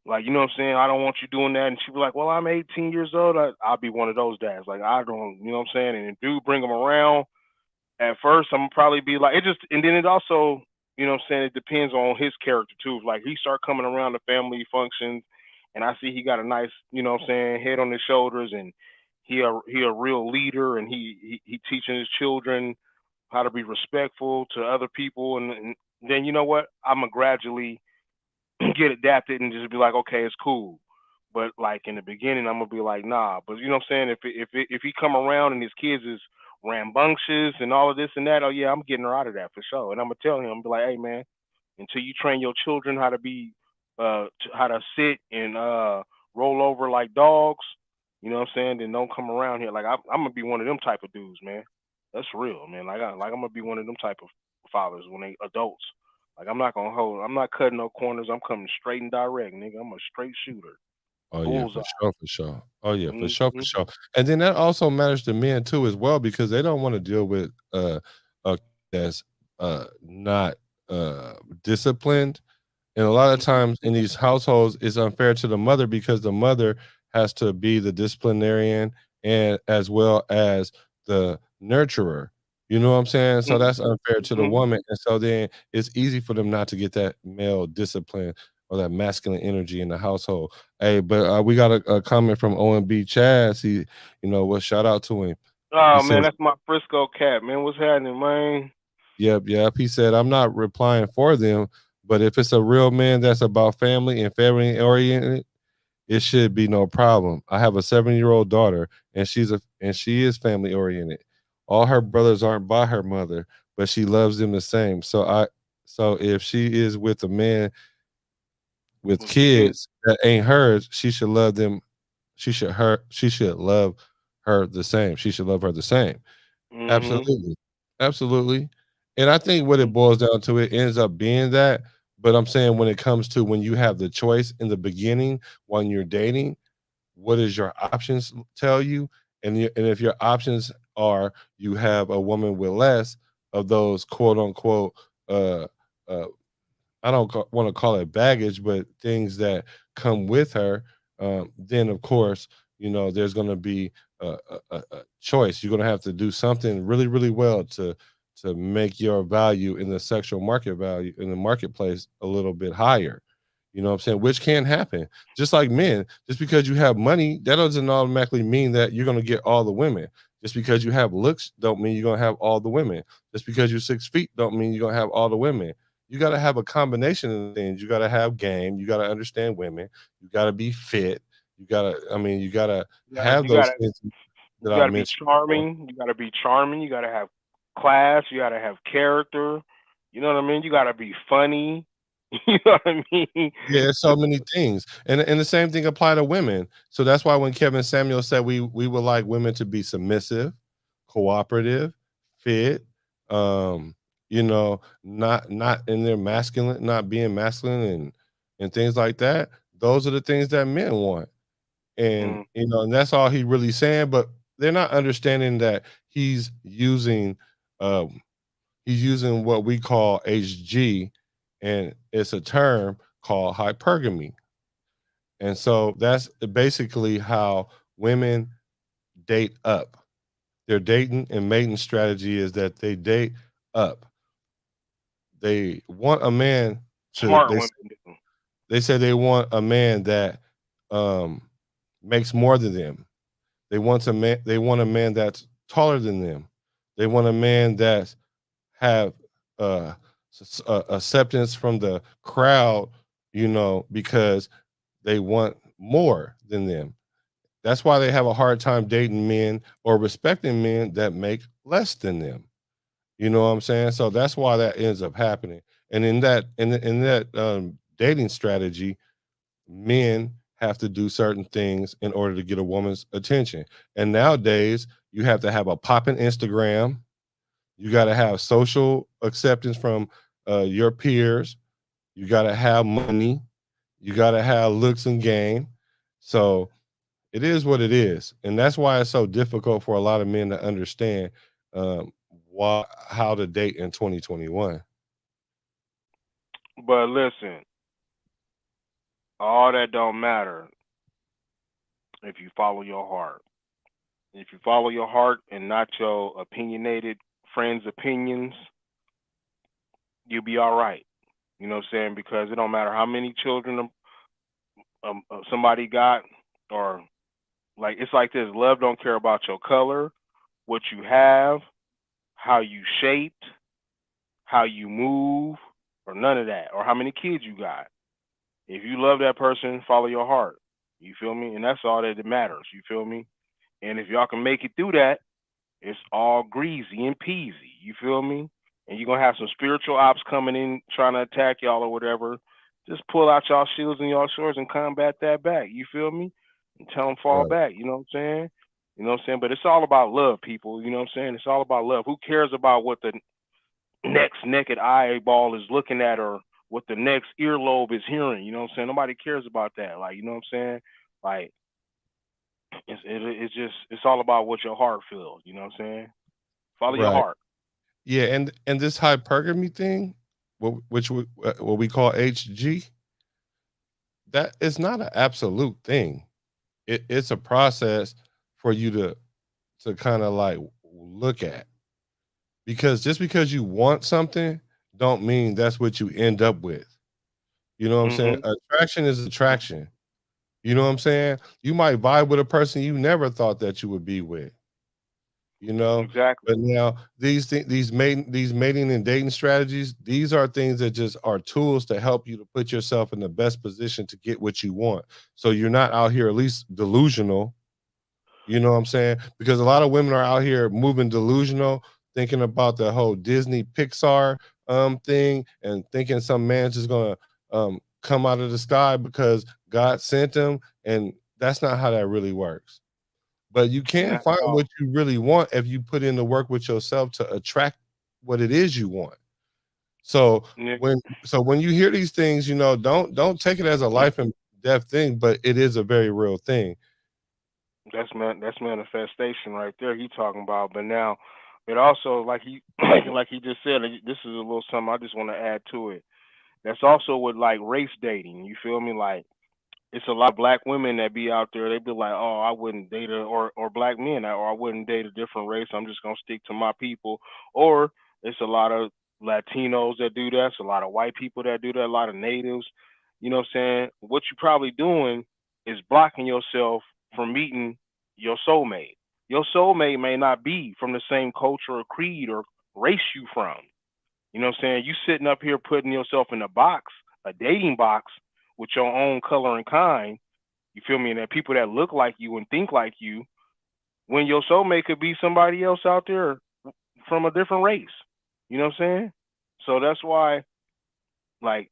Like, you know what I'm saying? I don't want you doing that. And she'd be like, well, I'm 18 years old. I'll be one of those dads. Like, I don't, you know what I'm saying? And dude, bring them around. At first, I'm gonna probably be like, it just, and then it also, you know what I'm saying? It depends on his character too. If, like, he start coming around the family functions and I see he got a nice, you know what I'm saying, head on his shoulders and he a real leader and he teaching his children how to be respectful to other people. And then, you know what? I'm gonna gradually get adapted and just be like, okay, it's cool. But like in the beginning, I'm gonna be like, nah. But you know what I'm saying? If he come around and his kids is rambunctious and all of this and that, oh yeah, I'm getting her out of that for sure. And I'm gonna tell him, be like, hey man, until you train your children how to be, how to sit and roll over like dogs, you know what I'm saying? Then don't come around here. Like I'm gonna be one of them type of dudes, man. That's real, man. I'm gonna be one of them type of fathers when they adults. Like I'm not gonna hold. I'm not cutting no corners. I'm coming straight and direct, nigga. I'm a straight shooter. Oh yeah, Bullseye. for sure, for sure. Oh yeah, for sure, for Mm-hmm. sure. And then that also matters to men too as well because they don't want to deal with a that's not disciplined. And a lot of times in these households, it's unfair to the mother because the mother has to be the disciplinarian and as well as the nurturer. You know what I'm saying? So that's unfair to the Mm-hmm. woman. And so then it's easy for them not to get that male discipline or that masculine energy in the household. Hey, but we got a comment from OMB Chaz. He, well, shout out to him. He Oh man, says, that's my Frisco cat, man. What's happening, man? yep, yep. He said, I'm not replying for them, but if it's a real man that's about family and family oriented, it should be no problem. I have a 7-year-old daughter and she is family oriented. All her brothers aren't by her mother, but she loves them the same. So if she is with a man with With kids. kids that ain't hers, she should love her the same. She should love her the same. Mm-hmm. Absolutely. Absolutely. And I think what it boils down to, it ends up being that. But I'm saying when it comes to when you have the choice in the beginning when you're dating, what does your options tell you? And if your options are you have a woman with less of those quote unquote uh uh I don't want to call it baggage, but things that come with her. Then, of course, there's going to be a choice. You're going to have to do something really, really well to make your value in the sexual market value in the marketplace a little bit higher. You know what I'm saying? Which can happen. Just like men, just because you have money, that doesn't automatically mean that you're going to get all the women. Just because you have looks, don't mean you're going to have all the women. Just because you're 6 feet, don't mean you're going to have all the women. You got to have a combination of things. You got to have game. You got to understand women. You got to be fit. You got to You gotta, have you those gotta, things that you I gotta be mentioned before. charming. You gotta be charming. You gotta have class. You gotta have character. You know what I mean? You gotta be funny. You know what I mean? Yeah, so many things, and the same thing apply to women. So that's why when Kevin Samuel said we would like women to be submissive, cooperative, fit, not in their masculine, not being masculine and things like that. Those are the things that men want, and Mm. and that's all he really saying. But they're not understanding that um, he's using what we call HG, and it's a term called hypergamy. And so that's basically how women date up. Their dating and mating strategy is that they date up. They want a man to Smart women do. they say they want a man that um makes more than them. They want a man that's taller than them. They want a man that have uh, acceptance from the crowd, because they want more than them. That's why they have a hard time dating men or respecting men that make less than them. You know what I'm saying? So that's why that ends up happening. And in that dating strategy, men have to do certain things in order to get a woman's attention. And nowadays, you have to have a popping Instagram. You got to have social acceptance from your peers. You got to have money. You got to have looks and game. So it is what it is, and that's why it's so difficult for a lot of men to understand why how to date in 2021. But listen, All that don't matter if you follow your heart. If you follow your heart and not your opinionated friends' opinions, you'll be all right. You know what I'm saying? Because it don't matter how many children somebody got, or like it's like this. Love don't care about your color, what you have, how you shaped, how you move, or none of that, or how many kids you got. If you love that person, follow your heart. You feel me? And that's all that matters. You feel me? And if y'all can make it through that, it's all greasy and peasy. You feel me? And you're gonna have some spiritual ops coming in trying to attack y'all or whatever. Just pull out y'all shields and y'all swords and combat that back. You feel me? And tell them fall Right. back. You know what I'm saying? You know what I'm saying? But it's all about love, people. You know what I'm saying? It's all about love. Who cares about what the next naked eyeball is looking at or what the next earlobe is hearing? You know what I'm saying? Nobody cares about that. Like, you know what I'm saying? Like, it's just it's all about what your heart feels. You know what I'm saying? Follow your Right. heart. Yeah, and this hypergamy thing, what we call HG, that is not an absolute thing. It's a process for you to kind of like look at, because just because you want something don't mean that's what you end up with. You know what I'm saying? Mhm. Attraction is attraction. You know what I'm saying? You might vibe with a person you never thought that you would be with. You know, Exactly. but now these mating and dating strategies, these are things that just are tools to help you to put yourself in the best position to get what you want. So you're not out here at least delusional. You know what I'm saying? Because a lot of women are out here moving delusional, thinking about the whole Disney Pixar thing and thinking some man's just gonna come out of the sky because God sent him, and that's not how that really works. But you can Not at find all. what you really want if you put in the work with yourself to attract what it is you want. So Yeah, when you hear these things, don't take it as a life and death thing, but it is a very real thing. that's manifestation right there. He talking about, but now it also like he like he just said. This is a little something I just want to add to it. That's also with like race dating. You feel me? Like it's a lot of black women that be out there. They be like, "Oh, I wouldn't date a," or black men, or I wouldn't date a different race. I'm just gonna stick to my people. Or it's a lot of Latinos that do that. It's a lot of white people that do that. A lot of natives. You know what I'm saying? What you probably doing is blocking yourself from meeting your soulmate. Your soulmate may not be from the same culture or creed or race you from. You know what I'm saying? You sitting up here putting yourself in a box, a dating box with your own color and kind. You feel me? And that people that look like you and think like you, when your soulmate could be somebody else out there from a different race. You know what I'm saying? So that's why, like,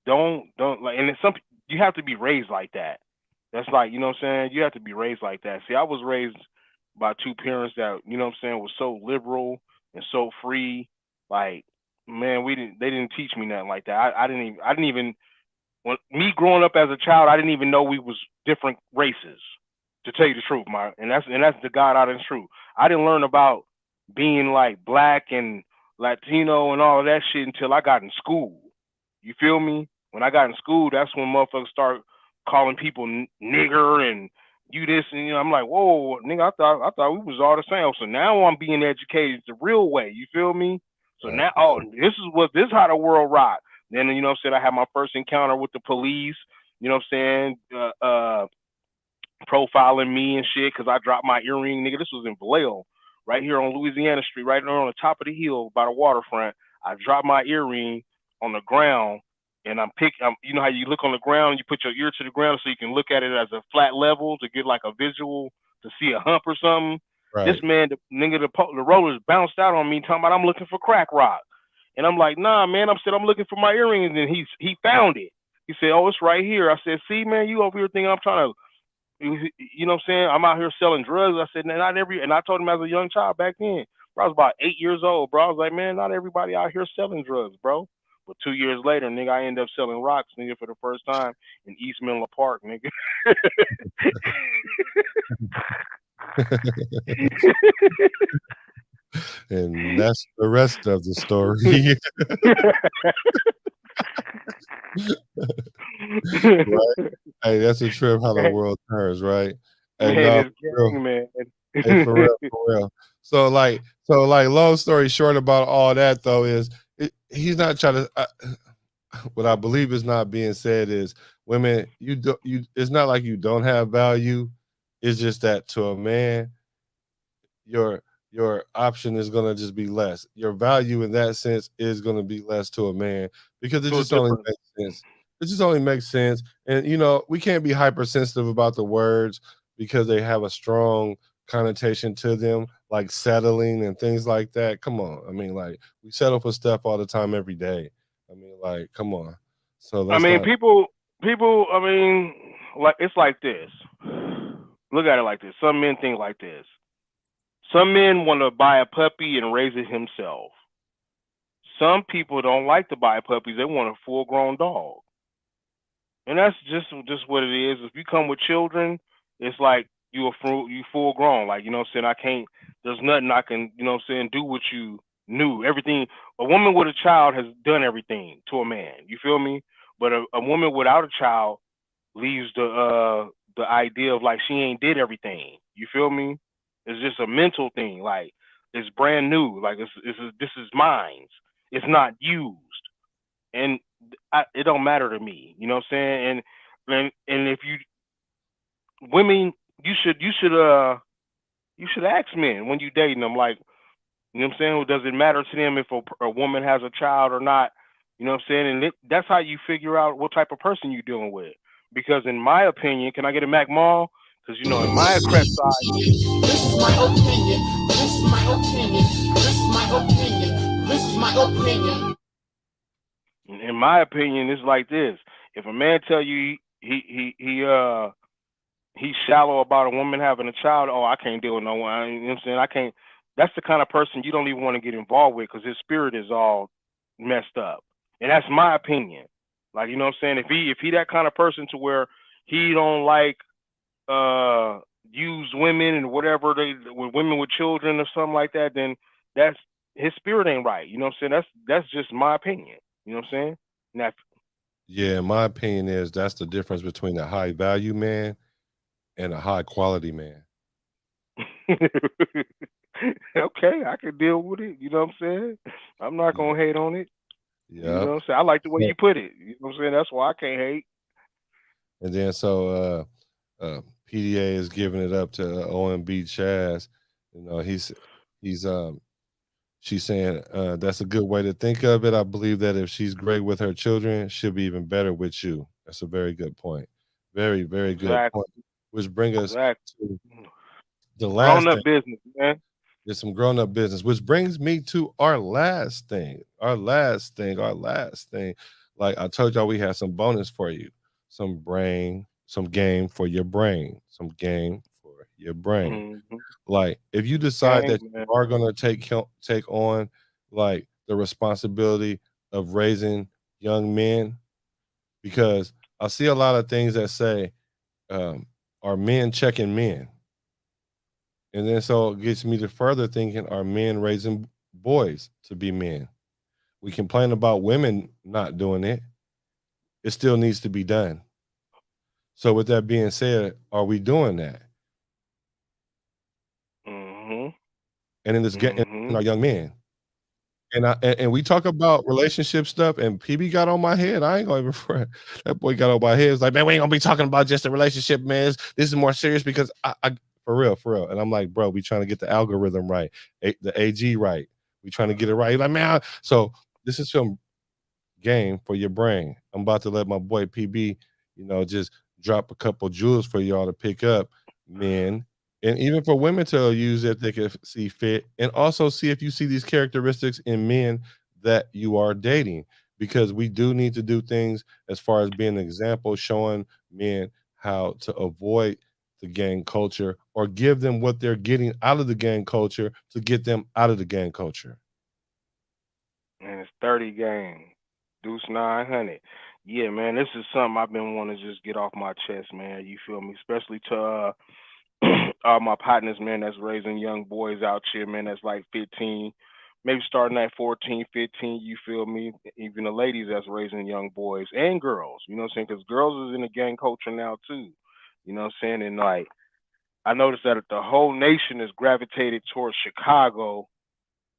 don't like, and it's some you have to be raised like that. That's like, you know what I'm saying? You have to be raised like that. See, I was raised by two parents that, you know what I'm saying, was so liberal and so free. Like, man, they didn't teach me nothing like that. I didn't even when me growing up as a child, I didn't even know we was different races. To tell you the truth, my and that's the God honest truth. I didn't learn about being like black and Latino and all of that shit until I got in school. You feel me? When I got in school, that's when motherfuckers start calling people nigger and you this and I'm like, whoa, nigga, I thought we was all the same. So now I'm being educated the real way. You feel me? So Right, now, oh, this is how the world rock. Then you know what I'm saying, I had my first encounter with the police. You know what I'm saying? Profiling me and shit because I dropped my earring, nigga. This was in Vallejo, right here on Louisiana Street, right there on the top of the hill by the waterfront. I dropped my earring on the ground, and you know how you look on the ground, you put your ear to the ground so you can look at it as a flat level to get like a visual to see a hump or something. This right. man, the nigga, the rollers bounced out on me, talking about I'm looking for crack rock, and I'm like, nah, man. I'm looking for my earring, and then he found it. He said, oh, it's right here. I said, see, man, you over here thinking I'm trying to you know what I'm saying? I'm out here selling drugs. I said, not every, and I told him as a young child back then, bro, I was about 8 years old, bro. I was like, man, not everybody out here selling drugs, bro. But 2 years later, nigga, I ended up selling rocks, nigga, for the first time in East Menlo Park, nigga. And that's the rest of the story. Right? Hey, that's a trip how the world turns, right? Hey, Man, no, it's for real. gang, man. Hey, for real, for real. So, long story short about all that though is he's not trying to. What I believe is not being said is women. You do you. It's not like you don't have value. It's just that to a man, your your option is gonna just be less. Your value in that sense is gonna be less to a man because it To a just only different. makes sense. It just only makes sense. And we can't be hypersensitive about the words because they have a strong connotation to them, like settling and things like that. Come on. I mean, like we settle for stuff all the time every day. I mean, like, come on. So I let's mean, not. people. I mean, like it's like this. Look at it like this. Some men think like this. Some men want to buy a puppy and raise it himself. Some people don't like to buy puppies. They want a full grown dog. And that's just what it is. If you come with children, it's like you full grown. Like, you know what I'm saying? I can't there's nothing I can, you know what I'm saying, do what you knew. Everything a woman with a child has done everything to a man. You feel me? But a woman without a child leaves the idea of like she ain't did everything. You feel me? It's just a mental thing. Like it's brand new. Like this is mine. It's not used, and it don't matter to me. You know what I'm saying? And if you women, you should ask men when you dating them, like, you know what I'm saying? Does it matter to them if a woman has a child or not? You know what I'm saying? And that's how you figure out what type of person you're dealing with. Because in my opinion, can I get a Mac Mall? Because in my crest side, This is my opinion. This is my opinion. This is my opinion. This is my opinion. in my opinion, it's like this: if a man tell you he's shallow about a woman having a child, oh, I can't deal with no one. You know what I'm saying? I can't. That's the kind of person you don't even want to get involved with because his spirit is all messed up. And that's my opinion. Like, you know what I'm saying? If he that kind of person to where he don't like used women and whatever they with women with children or something like that, then that's his spirit ain't right. You know what I'm saying? That's just my opinion. You know what I'm saying? And that's Yeah, my opinion is that's the difference between a high value man and a high quality man. okay, I can deal with it. You know what I'm saying? I'm not Yeah. gonna hate on it. You know Yep. what I'm saying? I like the way So you put it. You know what I'm saying? That's why I can't hate. and then PDA is giving it up to OMB Chaz. You know, he's she's saying that's a good way to think of it. I believe that if she's great with her children, she'll be even better with you. That's a very good point. Very, very good Exactly. point. Which bring us Exactly. to the Grown last up thing. business, man. There's some grown up business, which brings me to our last thing. Our last thing. Our last thing. Like I told y'all, we had some bonus for you. Some game for your brain. Some game for your brain. Mm-hmm. Like if you decide Gang, that you man. are gonna take on like the responsibility of raising young men, because I see a lot of things that say, um, are men checking men? And then so it gets me to further thinking, are men raising boys to be men? We complain about women not doing it. It still needs to be done. So with that being said, are we doing that? Mm-hmm. And in this get Mm-hmm. in our young men. And we talk about relationship stuff, and PB got on my head. I ain't gonna even front. That boy got on my head. It's like, man, we ain't gonna be talking about just the relationship, man. This is more serious because I for real, for real. And I'm like, bro, we trying to get the algorithm right, the AG right. We trying to get it right. He's like, man, so this is some game for your brain. I'm about to let my boy PB, just drop a couple jewels for y'all to pick up, men, and even for women to use if they can see fit, and also see if you see these characteristics in men that you are dating, because we do need to do things as far as being an example, showing men how to avoid the gang culture or give them what they're getting out of the gang culture to get them out of the gang culture. And it's 30 game. Deuce 900. Yeah, man, this is something I've been wanting to just get off my chest, man. You feel me? Especially to all my partners, man, that's raising young boys out here, man, that's like 15. maybe starting at 14, 15, you feel me? Even the ladies that's raising young boys and girls, you know what I'm saying? Because girls is in the gang culture now too, you know what I'm saying? And like, I noticed that the whole nation is gravitated towards Chicago,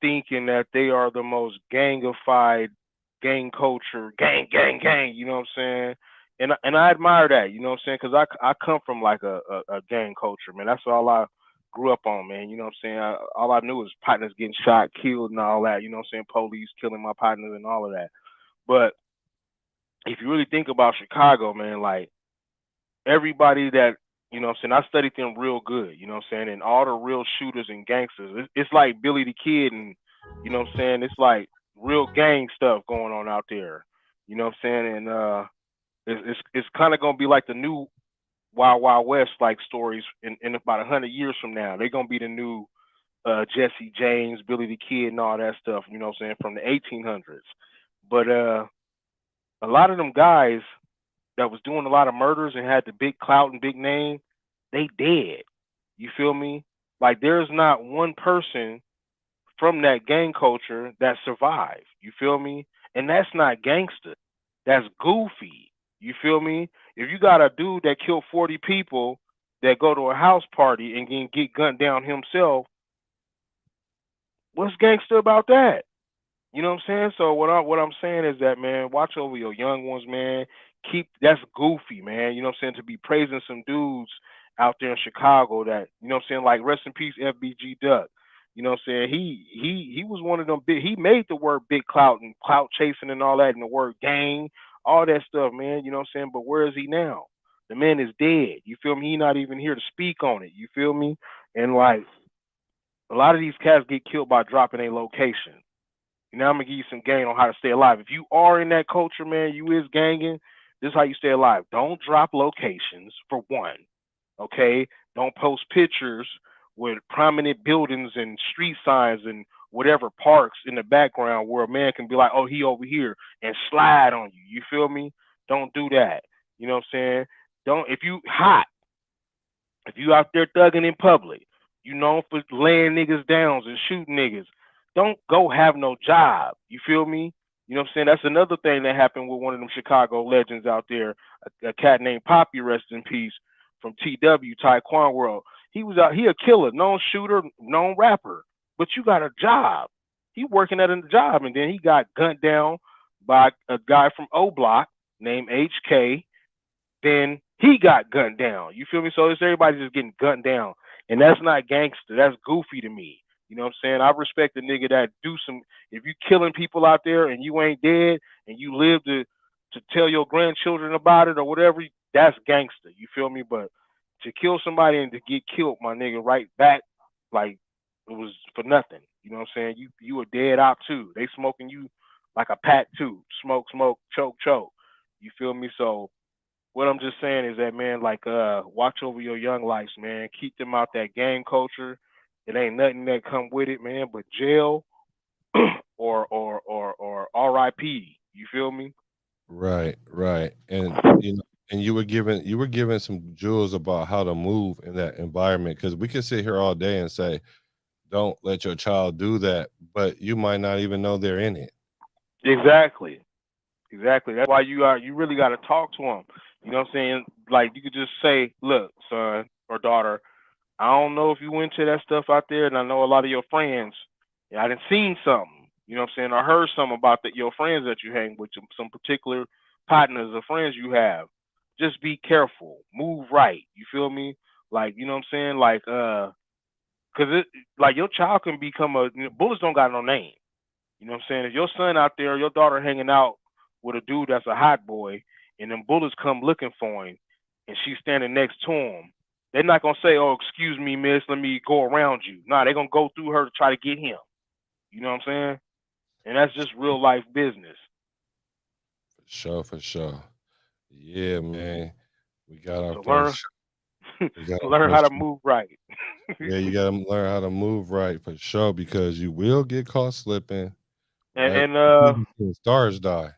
thinking that they are the most gangified gang culture, gang. You know what I'm saying? And I admire that. You know what I'm saying? Because I come from like a gang culture, man. That's all I grew up on, man. You know what I'm saying? All I knew was partners getting shot, killed, and all that. You know what I'm saying? Police killing my partners and all of that. But if you really think about Chicago, man, like everybody that you know what I'm saying, I studied them real good, you know what I'm saying, and all the real shooters and gangsters. It's like Billy the Kid and you know what I'm saying, it's like real gang stuff going on out there. You know what I'm saying? And it's kind of gonna be like the new Wild Wild West like stories in about 100 years from now. They're gonna be the new Jesse James, Billy the Kid, and all that stuff. You know what I'm saying, from the 1800s. But a lot of them guys that was doing a lot of murders and had the big clout and big name, they dead. You feel me? Like there's not one person from that gang culture that survived. You feel me? And that's not gangster. That's goofy. You feel me? If you got a dude that killed 40 people that go to a house party and can get gunned down himself, what's gangster about that? You know what I'm saying? So what I'm saying is that, man, watch over your young ones, man. Keep that's goofy, man. You know what I'm saying? To be praising some dudes out there in Chicago that, you know what I'm saying, like rest in peace FBG Duck. You know what I'm saying? He was one of them big, he made the word big clout and clout chasing and all that and the word gang, all that stuff, man. You know what I'm saying? But where is he now? The man is dead. You feel me? He not even here to speak on it. You feel me? And like a lot of these cats get killed by dropping a location. Now I'm gonna give you some game on how to stay alive. If you are in that culture, man, you is ganging. This is how you stay alive. Don't drop locations for one. Okay, don't post pictures with prominent buildings and street signs and whatever parks in the background where a man can be like, oh, he over here and slide on you. You feel me? Don't do that. You know what I'm saying? Don't if you hot, if you out there thugging in public, you known for laying niggas down and shooting niggas, don't go have no job. You feel me? You know what I'm saying? That's another thing that happened with one of them Chicago legends out there, a cat named Poppy, rest in peace, from TW, Taekwon World. He was out, he a killer, known shooter, known rapper, but you got a job. He working at a job, and then he got gunned down by a guy from O Block named HK, then he got gunned down. You feel me? So it's everybody just getting gunned down. And that's not gangster. That's goofy to me. You know what I'm saying? I respect the nigga that do some if you killing people out there and you ain't dead and you live to tell your grandchildren about it or whatever, that's gangster. You feel me? But to kill somebody and to get killed, my nigga, right back, like it was for nothing. You know what I'm saying? You were dead out too. They smoking you like a pack too. Smoke, smoke, choke, choke. You feel me? So what I'm just saying is that, man, like watch over your young lives, man. Keep them out that gang culture. It ain't nothing that come with it, man, but jail or RIP. You feel me? Right, right. And you know, and you were given some jewels about how to move in that environment because we can sit here all day and say, don't let your child do that, but you might not even know they're in it. Exactly. Exactly. That's why you really got to talk to them. You know what I'm saying? Like you could just say, "Look, son or daughter, I don't know if you into that stuff out there, and I know a lot of your friends. Yeah, I done seen something. You know what I'm saying? I heard something about that your friends that you hang with, some particular partners or friends you have. Just be careful. Move right. You feel me? Like you know what I'm saying? Like cause it like your child can become a bullets don't got no name. You know what I'm saying? If your son out there, your daughter hanging out with a dude that's a hot boy, and them bullets come looking for him, and she's standing next to him, they're not gonna say, "Oh, excuse me, miss, let me go around you." Nah, they're gonna go through her to try to get him. You know what I'm saying? And that's just real life business. For sure, for sure. Yeah, man. We got our So learn first we got our learn how to first move right. yeah, you gotta learn how to move right for sure because you will get caught slipping. and Like and stars die.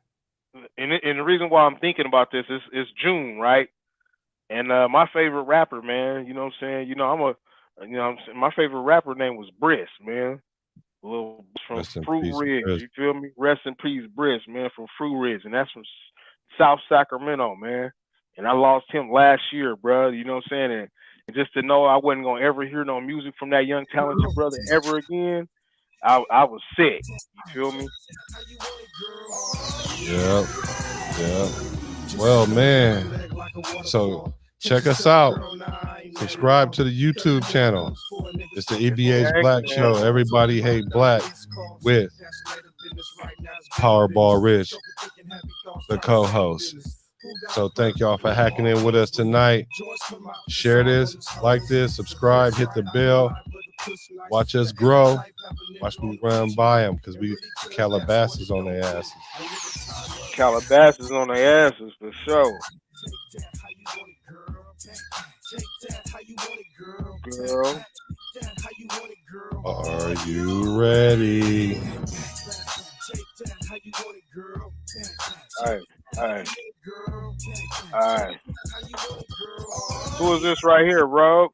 and the reason why I'm thinking about this is June, right? And my favorite rapper, man, you know what I'm saying? You know, I'm a you know, my favorite rapper name was Briss, man. A little from Rest in Fruit peace, Ridge. Chris. You feel me? Rest in peace, Briss, man, from Fruit Ridge, and that's from South Sacramento, man. And I lost him last year, bro. You know what I'm saying? And just to know I wasn't gonna ever hear no music from that young talented brother ever again, I was sick. You feel me? Yep. Yep. Well, man. So check us out. Subscribe to the YouTube channel. It's the E.B.H. Heck, Black man. Show. Everybody hate black with Powerball Rich, the co-host. So thank y'all for hacking in with us tonight. Share this, like this, subscribe, hit the bell. Watch us grow. Watch me run by them because we Calabasas on their asses. Calabasas on their asses for sure. Girl. Are you ready? All right. All right. All right. Who is this right here, Rogue?